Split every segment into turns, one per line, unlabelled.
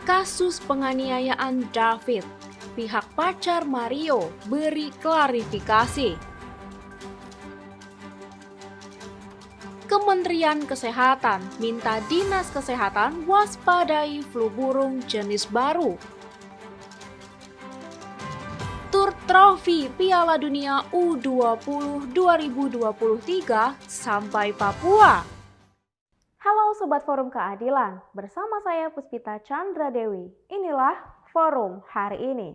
Kasus penganiayaan David, pihak pacar Mario beri klarifikasi. Kementerian Kesehatan minta Dinas Kesehatan waspadai flu burung jenis baru. Tur trofi Piala Dunia U20 2023 sampai Papua. Halo Sobat Forum Keadilan, bersama saya Puspita Chandra Dewi. Inilah Forum hari ini.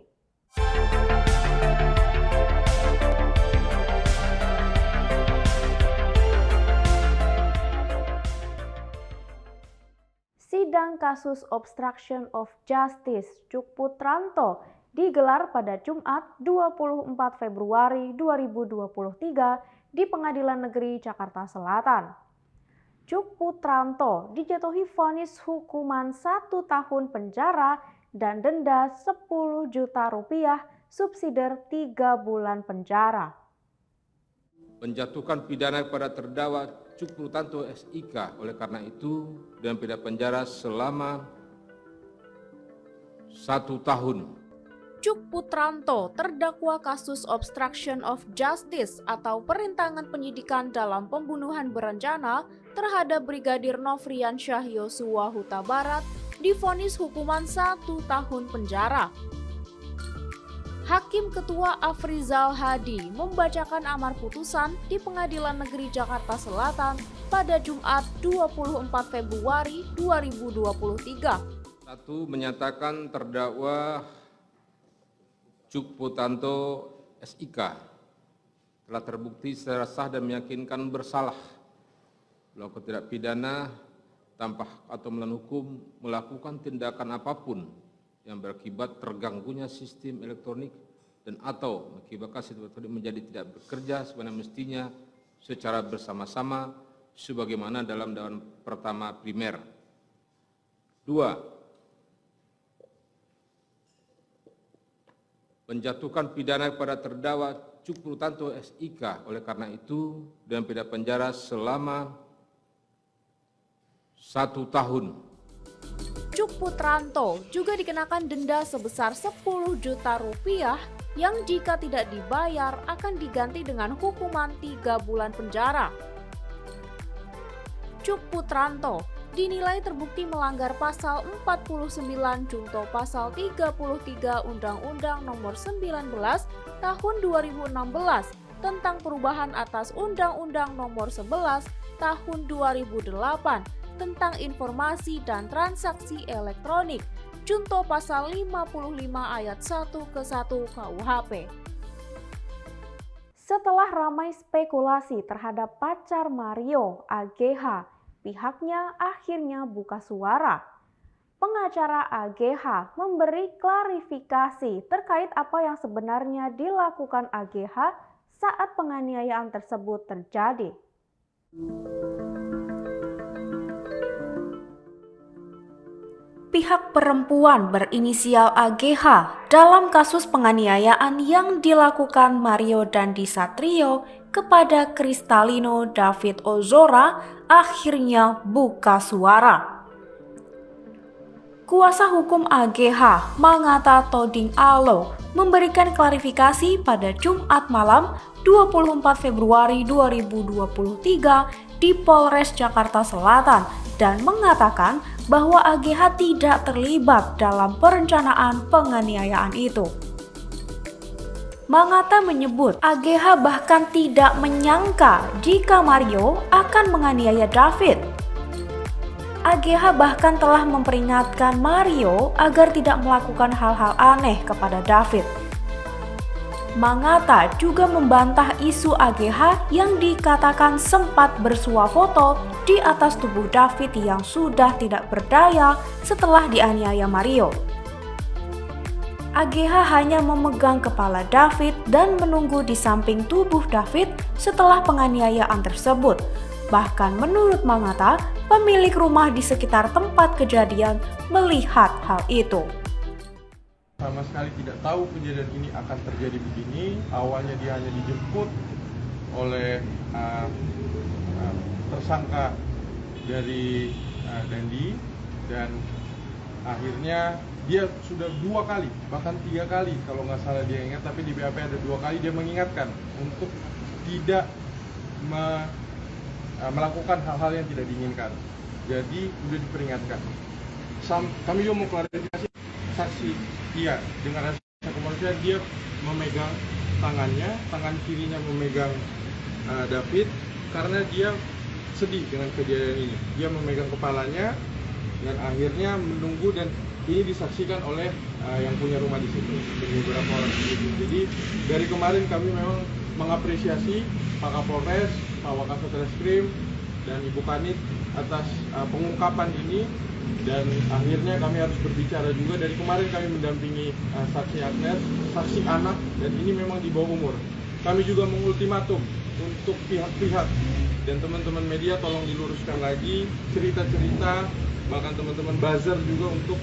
Sidang kasus obstruction of justice Cuk Putranto digelar pada Jumat 24 Februari 2023 di Pengadilan Negeri Jakarta Selatan. Cuk Putranto dijatuhi vonis hukuman 1 tahun penjara dan denda 10 juta rupiah subsidiar 3 bulan penjara.
Menjatuhkan pidana kepada terdakwa Cuk Putranto SIK oleh karena itu dengan pidana penjara selama 1 tahun.
Cuk Putranto terdakwa kasus obstruction of justice atau perintangan penyidikan dalam pembunuhan berencana terhadap Brigadir Nofriansyah Yosua Huta Barat divonis hukuman 1 tahun penjara. Hakim Ketua Afrizal Hadi membacakan amar putusan di Pengadilan Negeri Jakarta Selatan pada Jumat 24 Februari 2023.
1. Menyatakan terdakwa Cuk Putranto SIK telah terbukti secara sah dan meyakinkan bersalah melakukan tindak pidana tanpa atau melawan hukum melakukan tindakan apapun yang berakibat terganggunya sistem elektronik dan atau mengakibatkan sistem elektronik menjadi tidak bekerja sebagaimana mestinya secara bersama-sama sebagaimana dalam dakwaan pertama primer. 2. Menjatuhkan pidana kepada terdakwa Cuk Putranto SIK oleh karena itu dengan pidana penjara selama 1 tahun.
Cuk Putranto juga dikenakan denda sebesar 10 juta rupiah yang jika tidak dibayar akan diganti dengan hukuman 3 bulan penjara. Cuk Putranto dinilai terbukti melanggar pasal 49 junto pasal 33 Undang-Undang Nomor 19 Tahun 2016 tentang perubahan atas Undang-Undang Nomor 11 Tahun 2008 tentang informasi dan transaksi elektronik junto pasal 55 ayat 1 ke 1 KUHP. Setelah ramai spekulasi terhadap pacar Mario, AGH, pihaknya akhirnya buka suara. Pengacara AGH memberi klarifikasi terkait apa yang sebenarnya dilakukan AGH saat penganiayaan tersebut terjadi. Pihak perempuan berinisial AGH dalam kasus penganiayaan yang dilakukan Mario Dandi Satrio kepada Kristalino David Ozora akhirnya buka suara. Kuasa hukum AGH Mangata Toding Alo memberikan klarifikasi pada Jumat malam 24 Februari 2023 di Polres Jakarta Selatan dan mengatakan bahwa AGH tidak terlibat dalam perencanaan penganiayaan itu. Mangata menyebut AGH bahkan tidak menyangka jika Mario akan menganiaya David. AGH bahkan telah memperingatkan Mario agar tidak melakukan hal-hal aneh kepada David. Mangata juga membantah isu AGH yang dikatakan sempat bersuah foto di atas tubuh David yang sudah tidak berdaya setelah dianiaya Mario. AGH hanya memegang kepala David dan menunggu di samping tubuh David setelah penganiayaan tersebut. Bahkan menurut Mangata, pemilik rumah di sekitar tempat kejadian melihat hal itu.
Sama sekali tidak tahu kejadian ini akan terjadi begini. Awalnya dia hanya dijemput oleh tersangka dari Dandi dan akhirnya dia sudah 2 kali, bahkan 3 kali kalau nggak salah dia ingat, tapi di BAP ada 2 kali dia mengingatkan untuk tidak melakukan hal-hal yang tidak diinginkan. Jadi sudah diperingatkan. Kami juga mau klarifikasi saksi dia dengan rasa kemanusiaan, dia memegang tangannya, tangan kirinya memegang David karena dia sedih dengan kejadian ini. Dia memegang kepalanya dan akhirnya menunggu, dan ini disaksikan oleh yang punya rumah di situ, beberapa orang di situ. Jadi dari kemarin kami memang mengapresiasi Pak Kapolres, Pak Wakasat Reskrim, dan Ibu Kanit atas pengungkapan ini, dan akhirnya kami harus berbicara juga. Dari kemarin kami mendampingi saksi Agnes, saksi anak, dan ini memang di bawah umur. Kami juga mengultimatum untuk pihak-pihak dan teman-teman media tolong diluruskan lagi cerita-cerita, bahkan teman-teman buzzer juga untuk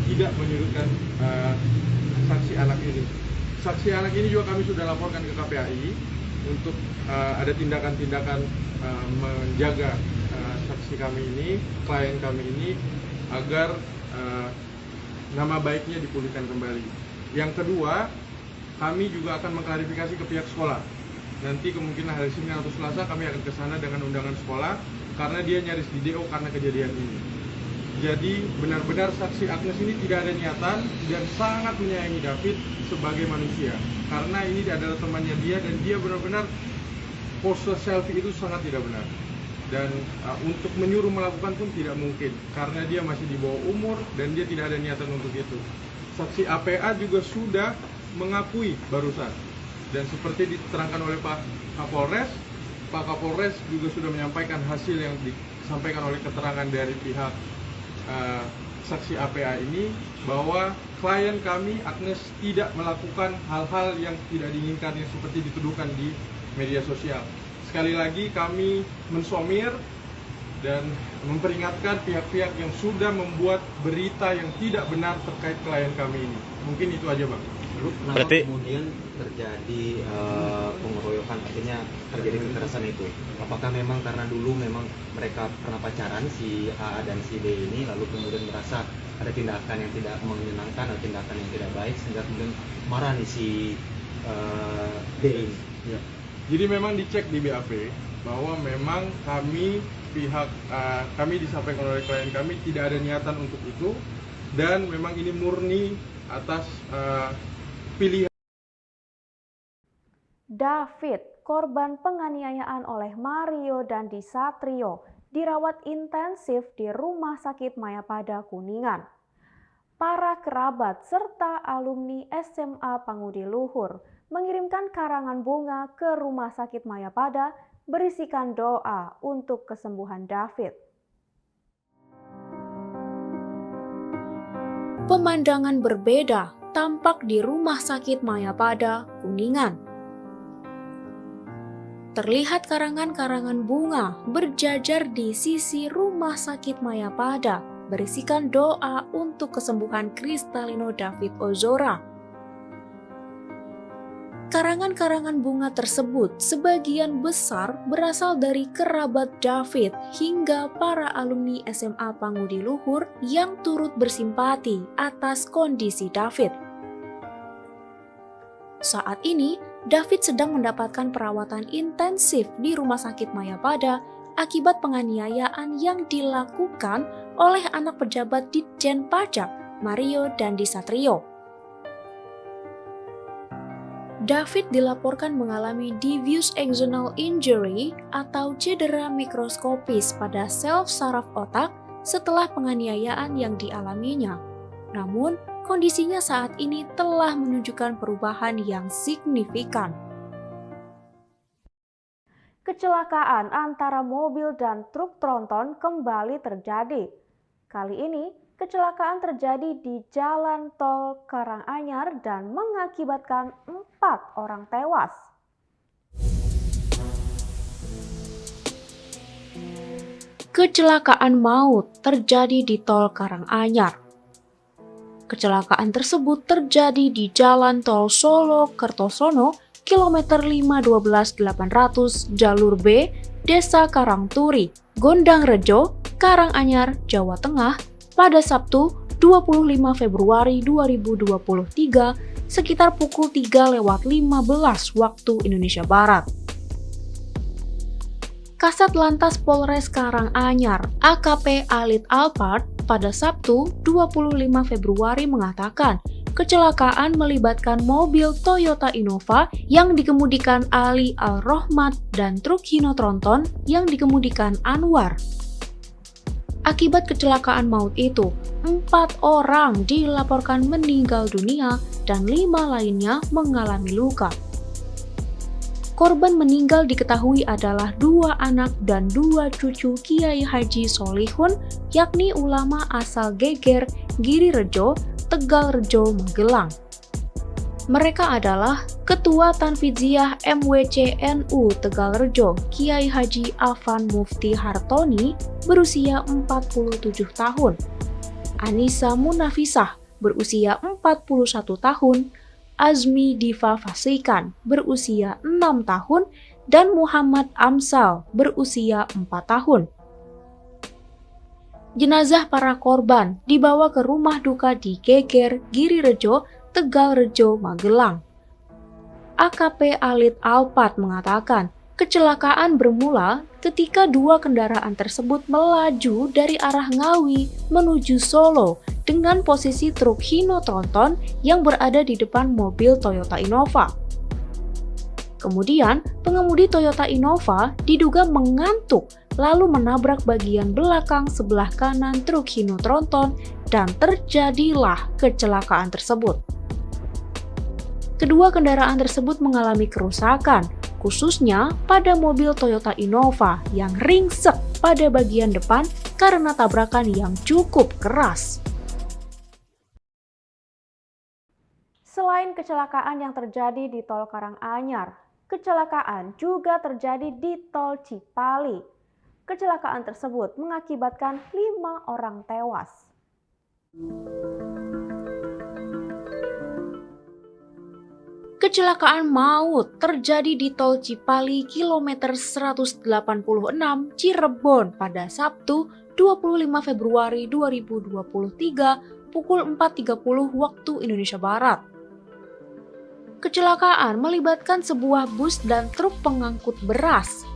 tidak menyudutkan saksi anak ini. Saksi anak ini juga kami sudah laporkan ke KPAI untuk ada tindakan-tindakan menjaga saksi kami ini, klien kami ini, agar nama baiknya dipulihkan kembali. Yang kedua, kami juga akan mengklarifikasi ke pihak sekolah. Nanti kemungkinan hari Senin atau Selasa kami akan ke sana dengan undangan sekolah, karena dia nyaris di DO karena kejadian ini. Jadi benar-benar saksi Agnes ini tidak ada niatan dan sangat menyayangi David sebagai manusia, karena ini adalah temannya dia, dan dia benar-benar pose selfie itu sangat tidak benar, dan untuk menyuruh melakukan pun tidak mungkin karena dia masih di bawah umur dan dia tidak ada niatan untuk itu. Saksi APA juga sudah mengakui barusan, dan seperti diterangkan oleh Pak Kapolres juga sudah menyampaikan hasil yang disampaikan oleh keterangan dari pihak saksi APA ini, bahwa klien kami Agnes tidak melakukan hal-hal yang tidak diinginkan yang seperti dituduhkan di media sosial. Sekali lagi kami mensomir dan memperingatkan pihak-pihak yang sudah membuat berita yang tidak benar terkait klien kami ini. Mungkin itu aja, Bang.
Kenapa kemudian terjadi pengeroyokan, artinya terjadi kekerasan itu? Apakah memang karena dulu memang mereka pernah pacaran, si A dan si B ini, lalu kemudian merasa ada tindakan yang tidak menyenangkan atau tindakan yang tidak baik sehingga kemudian marah nih si D ini?
Ya. Jadi memang dicek di BAP bahwa memang kami disampaikan oleh klien kami tidak ada niatan untuk itu, dan memang ini murni atas pilihan.
David, korban penganiayaan oleh Mario Dandi Satrio, dirawat intensif di Rumah Sakit Mayapada Kuningan. Para kerabat serta alumni SMA Pangudi Luhur mengirimkan karangan bunga ke Rumah Sakit Mayapada berisikan doa untuk kesembuhan David. Pemandangan berbeda tampak di Rumah Sakit Mayapada Kuningan. Terlihat karangan-karangan bunga berjajar di sisi Rumah Sakit Mayapada berisikan doa untuk kesembuhan Kristalino David Ozora. Karangan-karangan bunga tersebut sebagian besar berasal dari kerabat David hingga para alumni SMA Pangudi Luhur yang turut bersimpati atas kondisi David. Saat ini, David sedang mendapatkan perawatan intensif di Rumah Sakit Mayapada akibat penganiayaan yang dilakukan oleh anak pejabat Ditjen Pajak, Mario Dandi Satrio. David dilaporkan mengalami diffuse axonal injury atau cedera mikroskopis pada sel saraf otak setelah penganiayaan yang dialaminya. Namun, kondisinya saat ini telah menunjukkan perubahan yang signifikan. Kecelakaan antara mobil dan truk tronton kembali terjadi. Kali ini, kecelakaan terjadi di Jalan Tol Karanganyar dan mengakibatkan 4 orang tewas. Kecelakaan maut terjadi di Tol Karanganyar. Kecelakaan tersebut terjadi di Jalan Tol Solo Kertosono, kilometer 512-800, jalur B, Desa Karangturi, Gondang Rejo, Karanganyar, Jawa Tengah, pada Sabtu 25 Februari 2023 sekitar pukul 3:15 waktu Indonesia Barat. Kasat Lantas Polres Karanganyar, AKP Alit Alpart, pada Sabtu 25 Februari mengatakan kecelakaan melibatkan mobil Toyota Innova yang dikemudikan Ali Al-Rohmat dan truk Hino Tronton yang dikemudikan Anwar. Akibat kecelakaan maut itu, 4 orang dilaporkan meninggal dunia dan 5 lainnya mengalami luka. Korban meninggal diketahui adalah 2 anak dan 2 cucu Kiai Haji Solihun, yakni ulama asal Geger, Girirejo, Tegalrejo, Magelang. Mereka adalah Ketua Tanfidziyah MWC NU Tegalrejo, Kiai Haji Afan Mufti Hartoni, berusia 47 tahun, Anissa Munafisah, berusia 41 tahun, Azmi Diva Fasikan, berusia 6 tahun, dan Muhammad Amsal, berusia 4 tahun. Jenazah para korban dibawa ke rumah duka di Geger, Girirejo, Tegalrejo, Magelang. AKP Alit Alpart mengatakan, kecelakaan bermula ketika 2 kendaraan tersebut melaju dari arah Ngawi menuju Solo dengan posisi truk Hino Tronton yang berada di depan mobil Toyota Innova. Kemudian, pengemudi Toyota Innova diduga mengantuk lalu menabrak bagian belakang sebelah kanan truk Hino Tronton dan terjadilah kecelakaan tersebut. Kedua kendaraan tersebut mengalami kerusakan, khususnya pada mobil Toyota Innova yang ringsek pada bagian depan karena tabrakan yang cukup keras. Selain kecelakaan yang terjadi di Tol Karanganyar, kecelakaan juga terjadi di Tol Cipali. Kecelakaan tersebut mengakibatkan 5 orang tewas. Kecelakaan maut terjadi di Tol Cipali kilometer 186 Cirebon pada Sabtu 25 Februari 2023 pukul 4.30 waktu Indonesia Barat. Kecelakaan melibatkan sebuah bus dan truk pengangkut beras.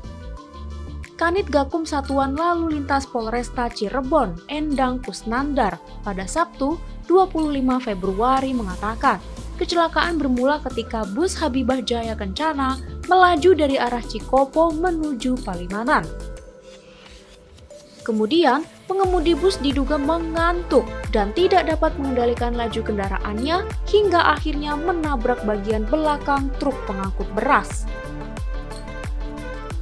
Kanit Gakum Satuan Lalu Lintas Polresta Cirebon, Endang Kusnandar, pada Sabtu 25 Februari mengatakan, kecelakaan bermula ketika bus Habibah Jaya Kencana melaju dari arah Cikopo menuju Palimanan. Kemudian, pengemudi bus diduga mengantuk dan tidak dapat mengendalikan laju kendaraannya hingga akhirnya menabrak bagian belakang truk pengangkut beras.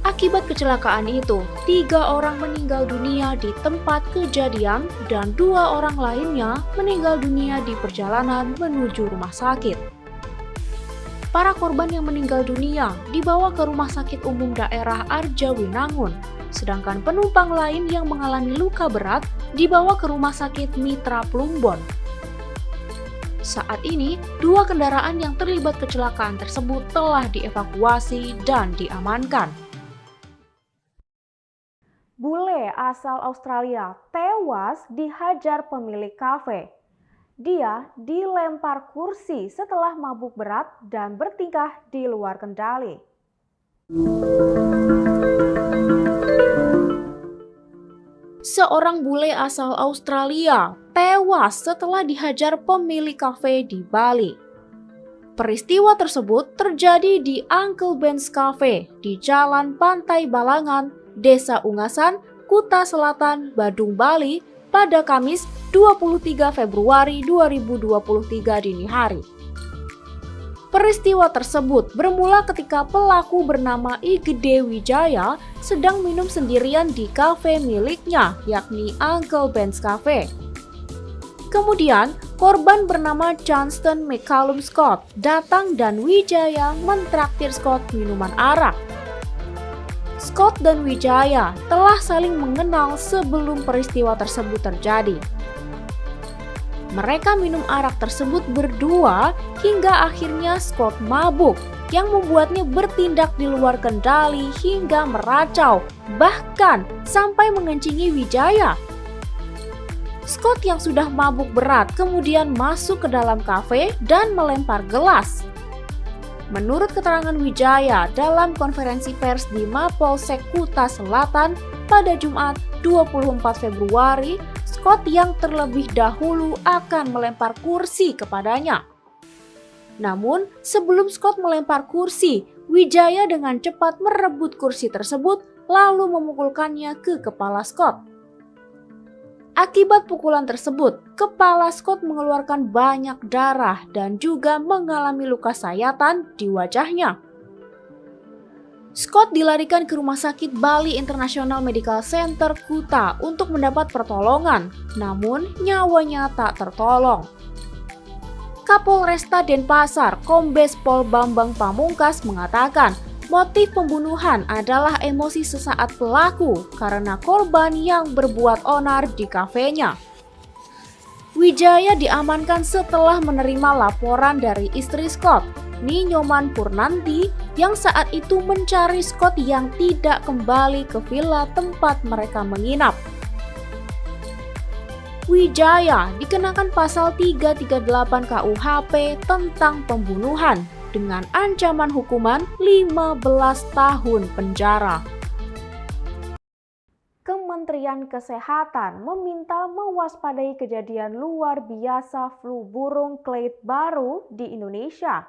Akibat kecelakaan itu, 3 orang meninggal dunia di tempat kejadian dan 2 orang lainnya meninggal dunia di perjalanan menuju rumah sakit. Para korban yang meninggal dunia dibawa ke Rumah Sakit Umum Daerah Arjawinangun, sedangkan penumpang lain yang mengalami luka berat dibawa ke Rumah Sakit Mitra Plumbon. Saat ini, 2 kendaraan yang terlibat kecelakaan tersebut telah dievakuasi dan diamankan. Bule asal Australia tewas dihajar pemilik kafe. Dia dilempar kursi setelah mabuk berat dan bertingkah di luar kendali. Seorang bule asal Australia tewas setelah dihajar pemilik kafe di Bali. Peristiwa tersebut terjadi di Uncle Ben's Cafe di Jalan Pantai Balangan, Desa Ungasan, Kuta Selatan, Badung, Bali pada Kamis 23 Februari 2023 dini hari. Peristiwa tersebut bermula ketika pelaku bernama I Gede Wijaya sedang minum sendirian di kafe miliknya, yakni Uncle Ben's Cafe. Kemudian, korban bernama Johnston McCallum Scott datang dan Wijaya mentraktir Scott minuman arak. Scott dan Wijaya telah saling mengenal sebelum peristiwa tersebut terjadi. Mereka minum arak tersebut berdua hingga akhirnya Scott mabuk yang membuatnya bertindak di luar kendali hingga meracau, bahkan sampai mengencingi Wijaya. Scott yang sudah mabuk berat kemudian masuk ke dalam kafe dan melempar gelas. Menurut keterangan Wijaya dalam konferensi pers di Mapolsek Kuta Selatan pada Jumat 24 Februari, Scott yang terlebih dahulu akan melempar kursi kepadanya. Namun, sebelum Scott melempar kursi, Wijaya dengan cepat merebut kursi tersebut lalu memukulkannya ke kepala Scott. Akibat pukulan tersebut, kepala Scott mengeluarkan banyak darah dan juga mengalami luka sayatan di wajahnya. Scott dilarikan ke Rumah Sakit Bali International Medical Center Kuta untuk mendapat pertolongan, namun nyawanya tak tertolong. Kapolresta Denpasar, Kombes Pol Bambang Pamungkas mengatakan, motif pembunuhan adalah emosi sesaat pelaku karena korban yang berbuat onar di kafenya. Wijaya diamankan setelah menerima laporan dari istri Scott, Ninyoman Purnanti, yang saat itu mencari Scott yang tidak kembali ke villa tempat mereka menginap. Wijaya dikenakan pasal 338 KUHP tentang pembunuhan dengan ancaman hukuman 15 tahun penjara. Kementerian Kesehatan meminta mewaspadai kejadian luar biasa flu burung Clade baru di Indonesia.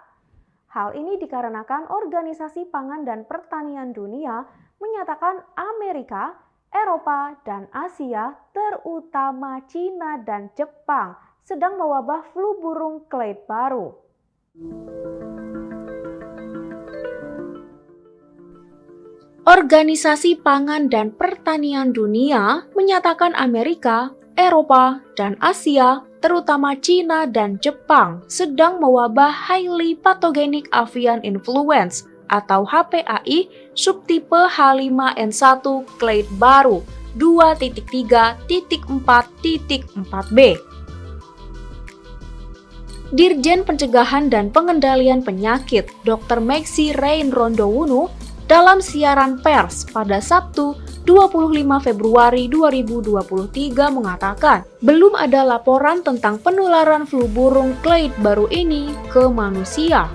Hal ini dikarenakan Organisasi Pangan dan Pertanian Dunia menyatakan Amerika, Eropa, dan Asia, terutama Cina dan Jepang, sedang mewabah flu burung Clade baru. Organisasi Pangan dan Pertanian Dunia menyatakan Amerika, Eropa, dan Asia, terutama Cina dan Jepang, sedang mewabah Highly Pathogenic Avian Influenza atau HPAI subtipe H5N1 Clade baru 2.3.4.4b. Dirjen Pencegahan dan Pengendalian Penyakit Dr. Maxi Rain Rondowunu dalam siaran pers pada Sabtu 25 Februari 2023 mengatakan belum ada laporan tentang penularan flu burung Clade baru ini ke manusia.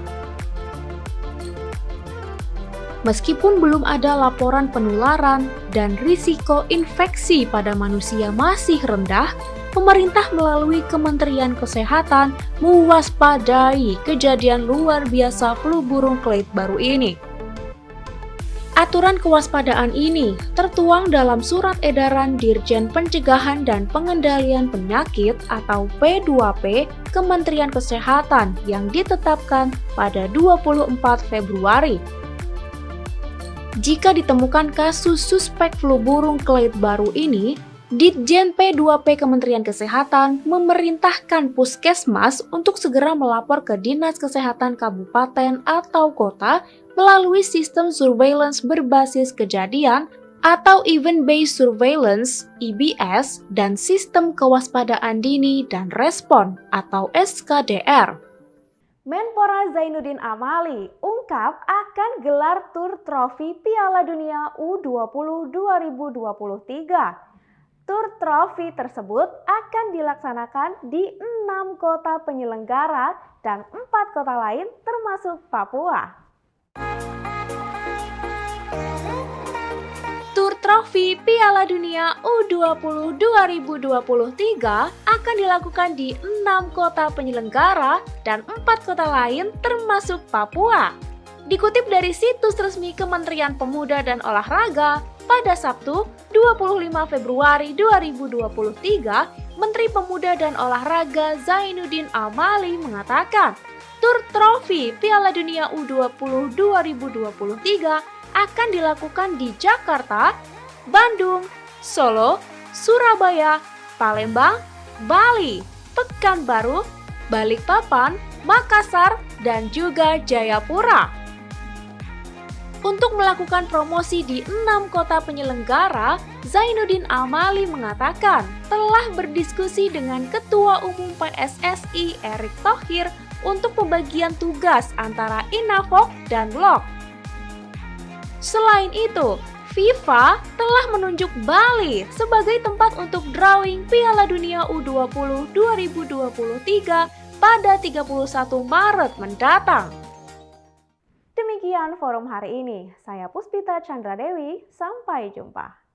Meskipun belum ada laporan penularan dan risiko infeksi pada manusia masih rendah, pemerintah melalui Kementerian Kesehatan mewaspadai kejadian luar biasa flu burung Clade baru ini. Aturan kewaspadaan ini tertuang dalam Surat Edaran Dirjen Pencegahan dan Pengendalian Penyakit atau P2P Kementerian Kesehatan yang ditetapkan pada 24 Februari. Jika ditemukan kasus suspek flu burung Clade baru ini, Ditjen P2P Kementerian Kesehatan memerintahkan puskesmas untuk segera melapor ke Dinas Kesehatan Kabupaten atau Kota melalui sistem surveillance berbasis kejadian atau Event-Based Surveillance (EBS) dan Sistem Kewaspadaan Dini dan Respon atau SKDR. Menpora Zainuddin Amali ungkap akan gelar tur trofi Piala Dunia U20 2023. Tur trofi tersebut akan dilaksanakan di 6 kota penyelenggara dan 4 kota lain termasuk Papua. Tur trofi Piala Dunia U20 2023 akan dilakukan di 6 kota penyelenggara dan 4 kota lain termasuk Papua. Dikutip dari situs resmi Kementerian Pemuda dan Olahraga, pada Sabtu 25 Februari 2023, Menteri Pemuda dan Olahraga Zainuddin Amali mengatakan, tur trofi Piala Dunia U20 2023 akan dilakukan di Jakarta, Bandung, Solo, Surabaya, Palembang, Bali, Pekanbaru, Balikpapan, Makassar, dan juga Jayapura. Untuk melakukan promosi di 6 kota penyelenggara, Zainuddin Amali mengatakan telah berdiskusi dengan Ketua Umum PSSI Erick Thohir untuk pembagian tugas antara Inafok dan LOK. Selain itu, FIFA telah menunjuk Bali sebagai tempat untuk drawing Piala Dunia U20 2023 pada 31 Maret mendatang. Demikian forum hari ini. Saya Puspita Chandra Dewi, sampai jumpa.